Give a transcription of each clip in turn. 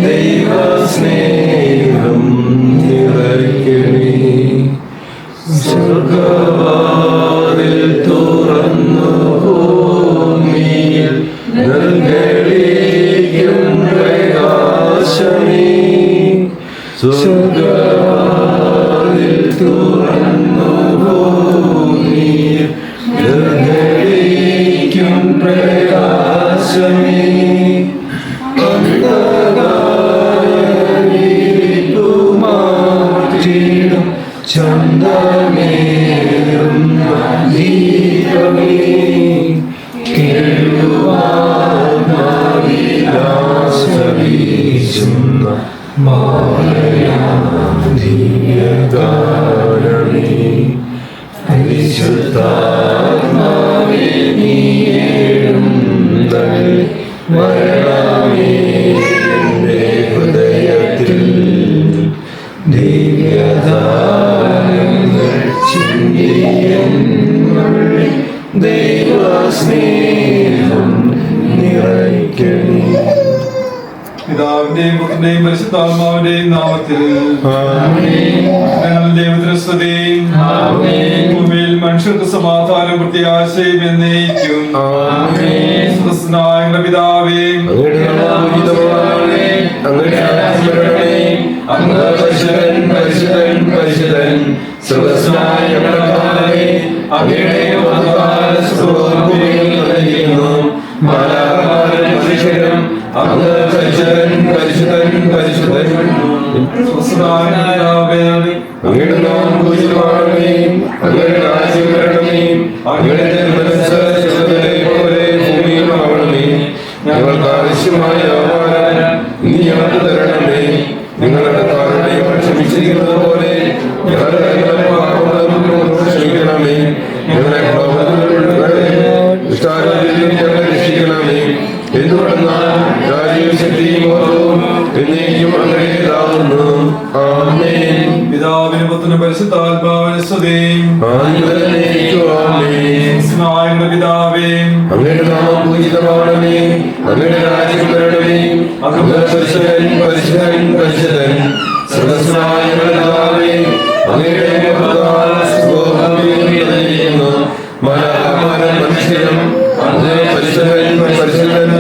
ദൈവസ്നേഹം നിറയ്ക്കണേ. സ്വർഗ്ഗവാതിൽ തുറന്നു ഭൂമിയിൽ നൽകേളിക്കും പ്രകാശമേ. സ്വർഗ്ഗവാതിൽ തുറന്നു ഭൂമിയിൽ നൽകേളിക്കും പ്രകാശമേ. ചന്തമേറും ദീപമേ കേൾക്കുവാനാവിലാസവീശുന്ന ദിവ്യഗാനമേ. പരിശുദ്ധാത്മാവേ നീയേഴും വരണമേ എൻ്റെ ഹൃദയത്തിൽ. ദിവ്യദാനങ്ങൾ ചിന്തിയെന്നുള്ളിൽ ദൈവസ്നേഹം നിറയ്ക്കണേ. പിതാവിന്റെയും പുത്രന്റെയും പരിശുദ്ധാത്മാവിന്റെയും നാമത്തിൽ ദൈവത്തിന് സ്തുതി. ഭൂമിയിൽ മനുഷ്യർക്ക് സമാധാനം പ്രത്യാശയും എന്നേക്കും. സ്വർഗ്ഗസ്ഥനായ പിതാവേ, അങ്ങ് പരിശുദ്ധൻ പരിശുദ്ധൻ പരിശുദ്ധൻ. സ്വർഗ്ഗസ്ഥനായ പിതാവേ, അങ്ങയുടെ മനുഷ്യരും അങ്ങ് പരിശുദ്ധൻ പരിശുദ്ധൻ പരിശുദ്ധൻ. അങ്ങയുടെ നാമം പൂജിതമാകണമേ. അങ്ങയുടെ രാജ്യം വരണമേ. അങ്ങയുടെ തിരുമനസ്സ് സ്വർഗ്ഗത്തിലെ പോലെ ഭൂമിയിലുമാകണമേ. ഞങ്ങൾക്ക് ആവശ്യമായ ആഹാരം ഇനി ഞങ്ങൾക്ക് തരണമേ. നിങ്ങളുടെ കാരുണ്യം ക്ഷമിച്ചിരിക്കുന്നത് പോലെ ഞങ്ങളുടെ ക്ഷമിക്കണമേ. ഞങ്ങളെ ഞങ്ങളെ രക്ഷിക്കണമേ. എന്തുകൊണ്ടെന്നാൽ രാജ്യവും ശക്തിയും ബോധവും എന്നേക്കും അങ്ങയുടേതാകുന്നു. ആമേൻ. പിതാവിനും പുത്രനും പരിശുദ്ധാത്മാവിനും സ്തുതി. സ്നേഹമുള്ള പിതാവേ, അങ്ങയുടെ നാമം പൂജിതമാകണമേ. അങ്ങയുടെ രാജ്യം വരണമേ. അങ്ങ് പരിശുദ്ധൻ പരിശുദ്ധൻ പരിശുദ്ധൻ. സ്വർഗ്ഗസ്ഥനായ പിതാവേ, അങ്ങയുടെ മനുഷ്യരും അങ്ങ് പരിശുദ്ധൻ പരിശുദ്ധൻ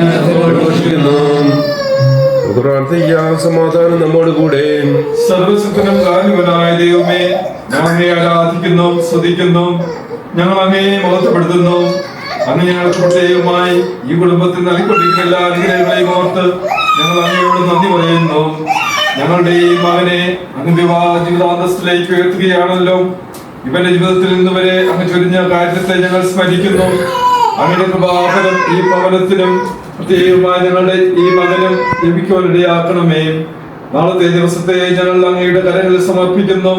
ഘോഷിക്കുന്നു. പ്രാർത്ഥിക്കാം. സമാധാനം നമ്മോട് കൂടെ. സർവശക്തനും കാരുണ്യവാനായ ദൈവമേ, ഞങ്ങൾ അങ്ങയെ ആരാധിക്കുന്നു, സ്തുതിക്കുന്നു, ഞങ്ങൾ അങ്ങയെ മഹത്വപ്പെടുത്തുന്നു. അങ്ങ് ഞങ്ങൾക്ക് പ്രത്യേകമായി ഈ കുടുംബത്തിൽ നൽകിക്കൊണ്ടിരിക്കുന്ന എല്ലാ അനുഗ്രഹങ്ങളെയും ഓർത്ത് ഞങ്ങൾ അങ്ങയോട് നന്ദി പറയുന്നു. ഞങ്ങളുടെ ഈ മകനെ അങ്ങ് വിവാഹ ജീവിതാന്തസ്സിലേക്ക് ഉയർത്തുകയാണല്ലോ. ഇവന്റെ ജീവിതത്തിൽ നിന്ന് വരെ അങ്ങ് ചൊരിഞ്ഞ കാര്യത്തെ ഞങ്ങൾ സ്മരിക്കുന്നു. അങ്ങയുടെ കൃപാഫലം ഈ ഭവനത്തിനും പ്രത്യേകമായി ഞങ്ങളുടെ ഈ മകനും ലഭിക്കുവാനിടയാക്കണമേ. നാളത്തെ ദിവസത്തെ ഞങ്ങൾ അങ്ങയുടെ കരങ്ങളിൽ സമർപ്പിക്കുന്നു.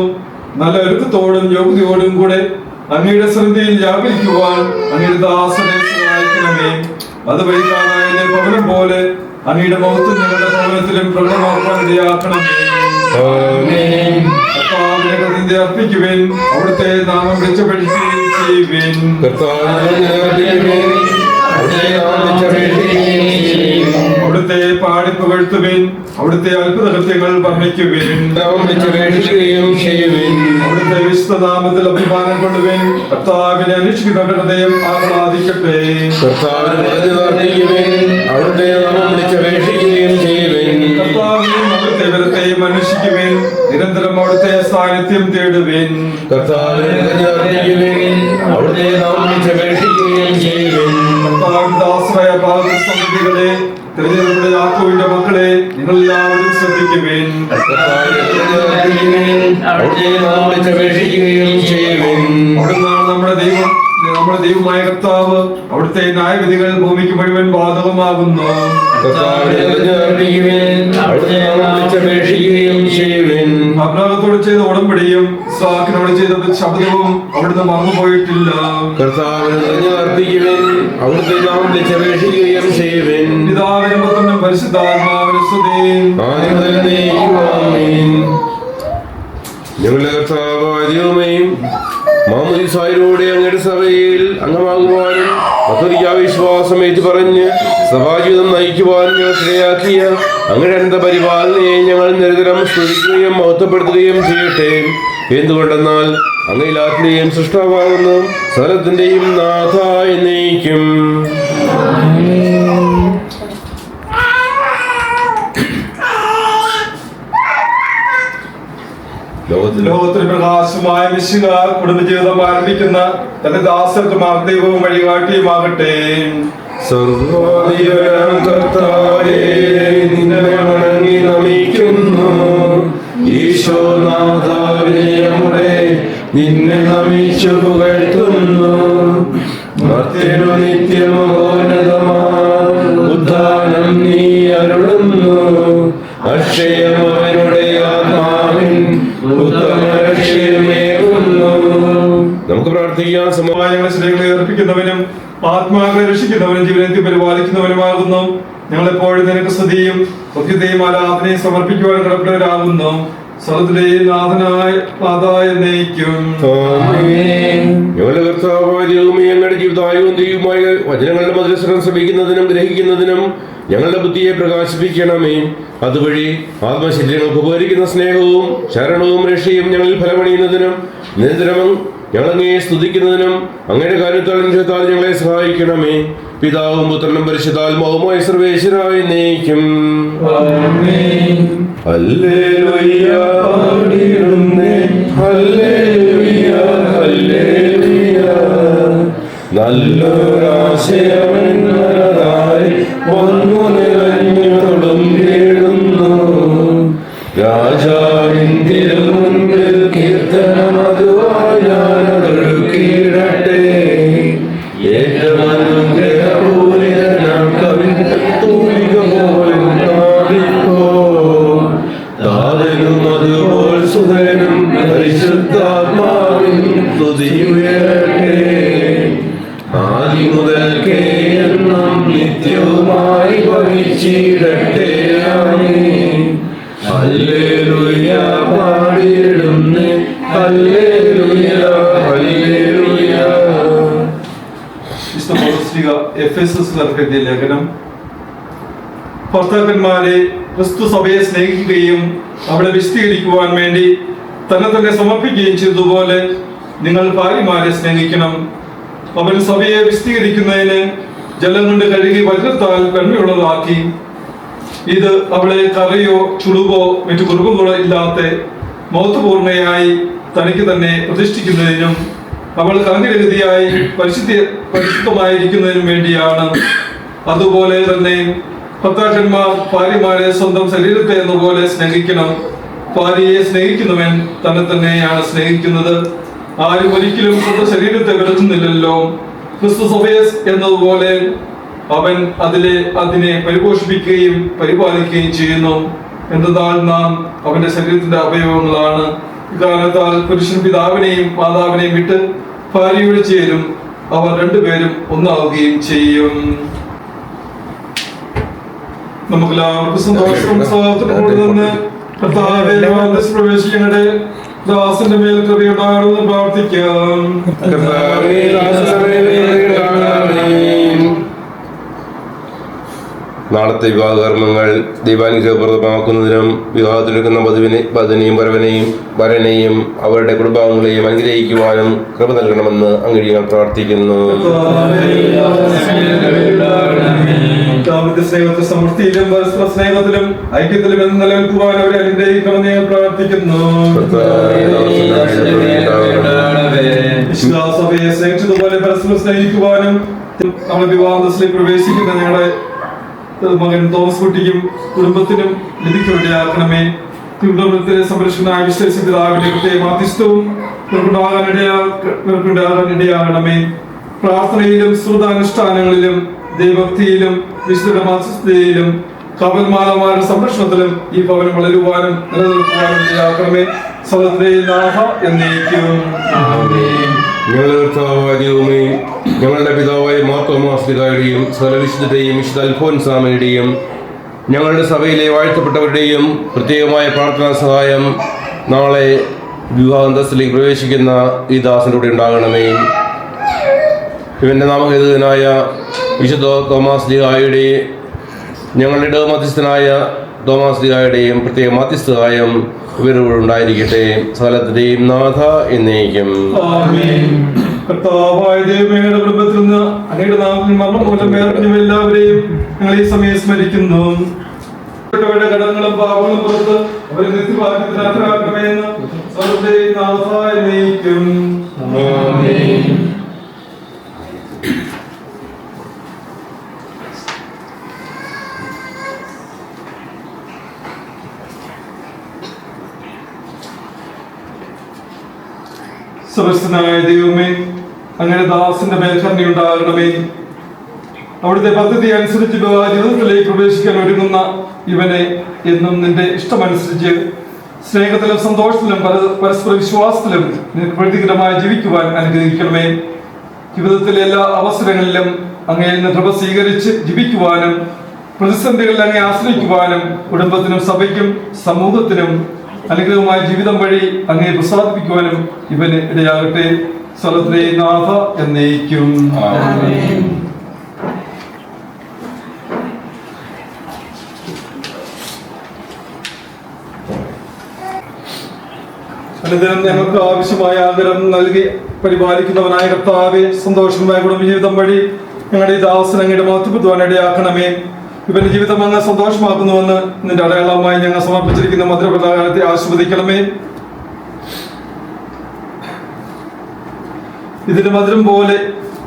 നല്ല ഒരുക്കത്തോടും യോഗ്യതയോടും കൂടെ അങ്ങയുടെ ശ്രദ്ധയിൽ വ്യാപരിക്കുവാൻ അങ്ങയുടെ ദാസനെ സഹായിക്കണമേ. അതുവഴി കാണാതെ ഭവനം പോലെ അങ്ങയുടെ മഹത്വം ഞങ്ങളുടെ ഭവനത്തിലും പ്രകടമാക്കാൻ ഇടയാക്കണമേ. അർപ്പിക്കുവേൻ, അവിടുത്തെ നാമം വിളിച്ചപേക്ഷിക്കുകയും ചെയ്യുവേൻ. അവിടുത്തെ പാടി പുകഴ്ത്തുവേൻ, അവിടുത്തെ അത്ഭുതകൃത്യങ്ങൾ വർണ്ണിക്കുവേൻ. അവിടുത്തെ വിശുദ്ധനാമത്തിൽ അഭിമാനം കൊള്ളുവേൻ. കർത്താവിനെ അന്വേഷിക്കുന്ന ഹൃദയം ആഹ്ലാദിക്കട്ടെ. കർത്താവിനെയും അവിടുത്തെ വരത്തെയും അന്വേഷിക്കുവേൻ. നിരന്തരം അവിടുത്തെ സാന്നിധ്യം തേടുവേൻ. കർത്താവിന്റെ ആശ്രയ സമിതികളെ, തിരഞ്ഞെടുപ്പിന്റെ യാക്കോബിന്റെ മക്കളെ, നിങ്ങൾ എല്ലാവരും ശ്രദ്ധിക്കുവേൻ. അവിടുന്നാണ് നമ്മുടെ ദൈവം, നമ്മുടെ ദൈവമായ കർത്താവ്. അവിടുത്തെ ന്യായവിധികൾ ഭൂമിക്ക് മുഴുവൻ ബാധകമാകുന്നു. അബ്രാഹത്തോട് ചെയ്ത ഉടമ്പടിയും ഇസ്ഹാക്കിനോട് ചെയ്ത ശബ്ദവും അവിടുന്ന് മറന്നുപോയിട്ടില്ല. പിതാവിനും പുത്രനും പരിശുദ്ധാത്മാവിനും സ്തുതി. ഞങ്ങളുടെ ഏറ്റു പറഞ്ഞ് സഭാജീവിതം നയിക്കുവാൻ ഞങ്ങൾക്കിടയാക്കിയ അങ്ങയുടെ അനന്ത പരിപാലനയെ ഞങ്ങൾ നിരന്തരം സ്തുതിക്കുകയും മഹത്വപ്പെടുത്തുകയും ചെയ്യട്ടെ. എന്തുകൊണ്ടെന്നാൽ അങ്ങയിൽ ആത്മീയം സൃഷ്ടാവാകുന്നു സകലത്തിന്റെയും നാഥ എന്നേക്കും. ലോകത്തിന് പ്രകാശമായ മിശിഹ കുടുംബജീവിതം ആരംഭിക്കുന്ന തന്റെ ദാസർക്ക് മാർഗ്ഗവും വഴികാട്ടിയുമാകട്ടെ. സർവ്വാധിപനാം കർത്താവേ, നിന്നെ വണങ്ങി നമിക്കുന്നു. ഈശോനാഥാവേ, നമ്മുടെ നിന്നെ നമിച്ചു പുകഴ്ത്തുന്നു. മർത്യനു നിത്യമോന്നതമാ ഉദ്ധാനം നീ അരുളുന്നു. അക്ഷയമവനുടെ ആത്മാവിൻ ഉത്തമ രക്ഷയമേകുന്നു. നമുക്ക് പ്രാർത്ഥിക്കാം. ഞങ്ങളെ ശരീരങ്ങളെ അർപ്പിക്കുന്നവനും ആത്മാക്കളെ രക്ഷിക്കുന്നവനും ജീവനത്തെ പരിപാലിക്കുന്നവനുമാകുന്നു. ഞങ്ങളെപ്പോഴും നിനക്ക് സ്തുതിയും ഭക്തിയും ആരാധനയും സമർപ്പിക്കുവാൻ കടപ്പെട്ടവരാകുന്നു. സർവ്വത്തിന്റെയും നാഥനായ നയിക്കും. ഞങ്ങളുടെ കർത്താവായ ദൈവമേ, ഞങ്ങളുടെ ജീവിതായവും ദൈവമായ വചനങ്ങളുടെ മധുരസ്വരം ശ്രമിക്കുന്നതിനും ഗ്രഹിക്കുന്നതിനും ഞങ്ങളുടെ ബുദ്ധിയെ പ്രകാശിപ്പിക്കണമേ. അതുവഴി ആത്മശരീരങ്ങൾക്ക് ഉപകരിക്കുന്ന സ്നേഹവും ശരണവും രക്ഷയും ഞങ്ങളിൽ ഫലമണിയുന്നതിനും നിരന്തരം ഞങ്ങളങ്ങേ സ്തുതിക്കുന്നതിനും അങ്ങയുടെ കാര്യത്താൽ നിശ്ചയത്താൽ ഞങ്ങളെ സഹായിക്കണമേ. പിതാവും പുത്രനും പരിശുദ്ധാത്മാവുമായ സർവേശ്വരായി നയിക്കും. ഹല്ലേലൂയ, പാടിയിടുന്നേ. ഹല്ലേലൂയ, ഹല്ലേലൂയ. നല്ലൊരാശയമെന്നതായി വന്നു നിറഞ്ഞു തൊടുമ്പേടുന്നു. രാജാവിൻ തിരുമുൻപിൽ കീർത്തനമതുവായി ഞാനതൊഴുക്കിയിടട്ടെ. ഏറ്റവും അനുഗ്രഹപൂരിതനാം കവി തൂലിക പോലും പാടിപ്പോ. താതനും അതുപോൽ സുതനും പരിശുദ്ധാത്മാവിൻ സ്തുതിയുയരട്ടെ. ആദി മുതൽക്കേ എന്നും നിത്യവുമായി ഭവിച്ചിടട്ടെ. ആമേൻ. ഹല്ലേലൂയ, പാടിയിടുന്നേ. ഹല്ലേലൂയ, ഹല്ലേലൂയ. എഫെസസുകാർക്ക് എഴുതിയ ലേഖനം. ഭർത്താക്കന്മാരെ, ക്രിസ്തു സഭയെ സ്നേഹിക്കുകയും അവളെ വിശദീകരിക്കുവാൻ വേണ്ടി തന്നെ സമർപ്പിക്കുകയും ചെയ്തതുപോലെ നിങ്ങൾ ഭാര്യമാരെ സ്നേഹിക്കണം. അവൻ സഭയെ വിശദീകരിക്കുന്നതിന് ജലം കൊണ്ട് കഴുകി വജ്രത്താൽ വെണ്മയുള്ളതാക്കി. ഇത് അവളെ കറയോ ചുളുവോ മറ്റു കുറുമ്പുകളോ ഇല്ലാത്ത മഹത്വപൂർണ്ണയായി തനിക്ക് തന്നെ പ്രതിഷ്ഠിക്കുന്നതിനും അവൾ കളങ്കരഹിതയായി പരിശുദ്ധമായിരിക്കുന്നതിനും വേണ്ടിയാണ്. അതുപോലെ തന്നെ ഭർത്താക്കന്മാർ ഭാര്യമാരെ സ്വന്തം ശരീരത്തെ എന്ന പോലെ സ്നേഹിക്കണം. ഭാര്യയെ സ്നേഹിക്കുന്നവൻ തന്നെ തന്നെയാണ് സ്നേഹിക്കുന്നത്. ആരും ഒരിക്കലും സ്വന്തം ശരീരത്തെ വെറുക്കുന്നില്ലല്ലോ. ക്രിസ്തു സഭയെ എന്നതുപോലെ അവൻ അതിനെ പരിപോഷിപ്പിക്കുകയും പരിപാലിക്കുകയും ചെയ്യുന്നു. എന്നാൽ നാം അവന്റെ ശരീരത്തിന്റെ അവയവങ്ങളാണ്. ഇക്കാരണത്താൽ പുരുഷൻ പിതാവിനെയും മാതാവിനെയും വിട്ട് ഭാര്യയോട് ചേരും, അവർ രണ്ടുപേരും ഒന്നാവുകയും ചെയ്യും. നമുക്കെല്ലാവർക്കും സന്തോഷവും സ്വാഗതത്തോടെ നിന്ന് പ്രവേശിക്കണേ. ദാസന്റെ മേൽ കൃപയുണ്ടാകണമെന്ന് പ്രാർത്ഥിക്കാം. നാളത്തെ വിവാഹകർമ്മങ്ങൾ ദൈവാനുഗ്രഹപ്രദമാക്കുന്നതിനും വിവാഹത്തിലെടുക്കുന്ന വധുവിനെയും വരനെയും അവരുടെ കുടുംബാംഗങ്ങളെയും അനുഗ്രഹിക്കുവാനും കൃപ നൽകണമെന്ന് അങ്ങ് ഞങ്ങൾ പ്രാർത്ഥിക്കുന്നു. സ്നേഹത്തെ സമൃദ്ധിയിലും പരസ്പര സ്നേഹത്തിലും ഐക്യത്തിലും എന്ന് നിലനിൽക്കുവാൻ അവരെ അനുഗ്രഹിക്കണമെന്ന് ഞങ്ങൾ പ്രാർത്ഥിക്കുന്നു. സഭയെ സ്നേഹിച്ചതുപോലെ പരസ്പരം സ്നേഹിക്കുവാനും നമ്മുടെ വിവാഹത്തിൽ പ്രവേശിക്കുന്ന ഞങ്ങളുടെ മകൻ തോമസ് കുട്ടിക്കും കുടുംബത്തിനും ലഭിക്കുവാനാക്കണമേ. കുടുംബത്തിലെ സംരക്ഷണമായ വിശേഷ പിതാവിന്റെ പ്രത്യേക മാധ്യസ്ഥവും ഇടയാകണമേ. പ്രാർത്ഥനയിലും ശ്രുതാനുഷ്ഠാനങ്ങളിലും ദൈവഭക്തിയിലും വിശുദ്ധ മാധ്യസ്ഥതയിലും കവൽമാലമാരുടെ സംരക്ഷണത്തിലും ഈ ഭവനം വളരുവാനും നിലനിൽക്കുവാനും ഇടയാക്കണമേ. സഹോദരേ നാഥ എന്നേക്കും. ഞങ്ങളുടെ പിതാവായ മാർത്തോമാസ്ലിഹായുടെയും സർവവിശുദ്ധരുടെയും വിശുദ്ധ അൽഫോൻസാമയുടെയും ഞങ്ങളുടെ സഭയിലെ വാഴ്ത്തപ്പെട്ടവരുടെയും പ്രത്യേകമായ പ്രാർത്ഥനാ സഹായം നാളെ വിവാഹാന്തസ്സിലേക്ക് പ്രവേശിക്കുന്ന ഈ ദാസന്റെ കൂടെ ഉണ്ടാകണമേ. ഇവന്റെ നാമഹേതുവിനായ വിശുദ്ധ തോമാസ് ലീഗായുടെ ഞങ്ങളുടെ മധ്യസ്ഥനായ തോമാസ് ലീഗായുടെയും പ്രത്യേക മധ്യസ്ഥകായം ഇവരോടുണ്ടായിരിക്കട്ടെ. സകലത്തിന്റെയും നാഥ എന്നേക്കും. കർത്താവായ ദൈവമേ, കുടുംബത്തിൽ നിന്ന് അങ്ങയുടെ നാമത്തിൽ മരണം മൂലം വേർപിരിഞ്ഞ എല്ലാവരെയും ഞങ്ങൾ ഈ സമയം സ്മരിക്കുന്നു. അവരുടെ കടങ്ങളും പാപങ്ങളും പുറത്ത് അവരെ നിത്യവാക്യത്തിന് അർഹരാക്കണമെന്ന് സർവ്വത്തെയും നാഥ എന്നേക്കും. സർവ്വശക്തനായ ദൈവമേ, അങ്ങനെ ദാസന്റെ മേൽ കരുണയുണ്ടാകണമേ. അവിടുത്തെ പദ്ധതി അനുസരിച്ച് ജീവിതത്തിലേക്ക് പ്രവേശിക്കാൻ ഒരുങ്ങുന്ന ഇവനെ എന്നും നിന്റെ ഇഷ്ടമനുസരിച്ച് സ്നേഹത്തിലും സന്തോഷത്തിലും പരസ്പര വിശ്വാസത്തിലും നിനക്ക് പ്രതികരമായി ജീവിക്കുവാൻ അനുഗ്രഹിക്കണമേ. ജീവിതത്തിലെ എല്ലാ അവസരങ്ങളിലും അങ്ങയിൽ നിന്ന് കൃപ സ്വീകരിച്ച് ജീവിക്കുവാനും പ്രതിസന്ധികളിൽ അങ്ങേ ആശ്രയിക്കുവാനും കുടുംബത്തിനും സഭയ്ക്കും സമൂഹത്തിനും അനുഗ്രഹമായ ജീവിതം വഴി അങ്ങേ പ്രസാദിപ്പിക്കുവാനും ഇവന് ഇടയാകട്ടെ. സ്ഥലത്തിലെ നാഥ എന്നേക്കും. അനുദിനം ഞങ്ങൾക്ക് ആവശ്യമായ ആദരം നൽകി പരിപാലിക്കുന്നവനായ കർത്താവെ, സന്തോഷമായ കുടുംബജീവിതം വഴി ഞങ്ങളുടെ ഈ ദാസൻ അങ്ങയുടെ മഹത്വപ്പെടുത്തുവാൻ ഇടയാക്കണമേ. ഇവന്റെ ജീവിതം അങ്ങ് സന്തോഷമാക്കുന്നുവെന്ന് നിന്റെ അടയാളമായി ഞങ്ങൾ സമർപ്പിച്ചിരിക്കുന്ന മധുരപ്രധാനത്തെ ആസ്വദിക്കണമേ. ഇതിന്റെ മധുരം പോലെ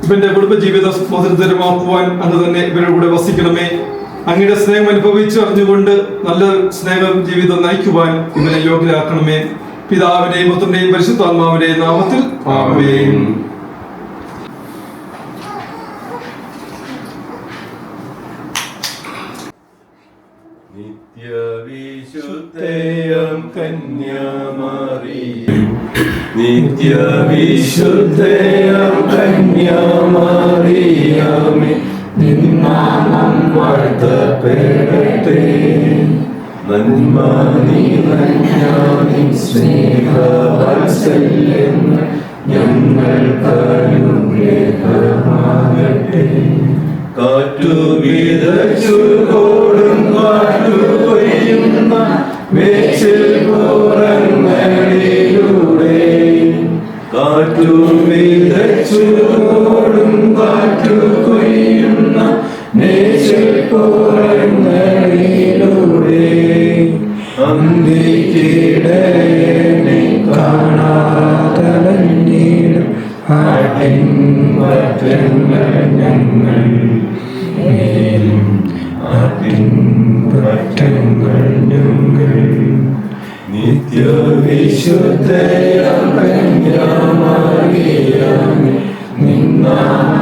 ഇവന്റെ കുടുംബജീവിതം മധുരതരമാക്കുവാൻ അങ്ങ് തന്നെ ഇവരുടെ കൂടെ വസിക്കണമേ. അങ്ങയുടെ സ്നേഹം അനുഭവിച്ച് അറിഞ്ഞുകൊണ്ട് നല്ല സ്നേഹം ജീവിതം നയിക്കുവാൻ ഇവനെ യോഗ്യരാക്കണമേ. പിതാവിന്റെയും പുത്രന്റെയും പരിശുദ്ധാത്മാവിന്റെയും നാമത്തിൽ ആമേൻ. നിത്യവിശുദ്ധയം കന്യാമറിയം, നിത്യവിശുദ്ധയം കന്യാമറിയമേ, നിൻ നാമം വാഴ്ത്തപ്പെടട്ടെ. നന്മ നിറഞ്ഞ സ്നേഹവാത്സല്യം ഞങ്ങൾക്കനുഗ്രഹമാകട്ടെ. കാറ്റു വിതച്ചു കോടും കാറ്റു കൊയ്യുന്ന മേച്ചിൽ പുറങ്ങളിലൂടെ, കാറ്റു വിതച്ചു കോടും കാറ്റു കൊയ്യുന്ന മേച്ചിൽ പുറങ്ങളിലൂടെ, അന്തിക്കിടയനെ കാണാതലഞ്ഞിടും ആട്ടിൻപറ്റങ്ങൾ ഞങ്ങൾ, ആട്ടിൻപറ്റങ്ങൾ ഞങ്ങൾ. നിത്യവിശുദ്ധയാം കന്യാമറിയമേ, നിൻ നാമം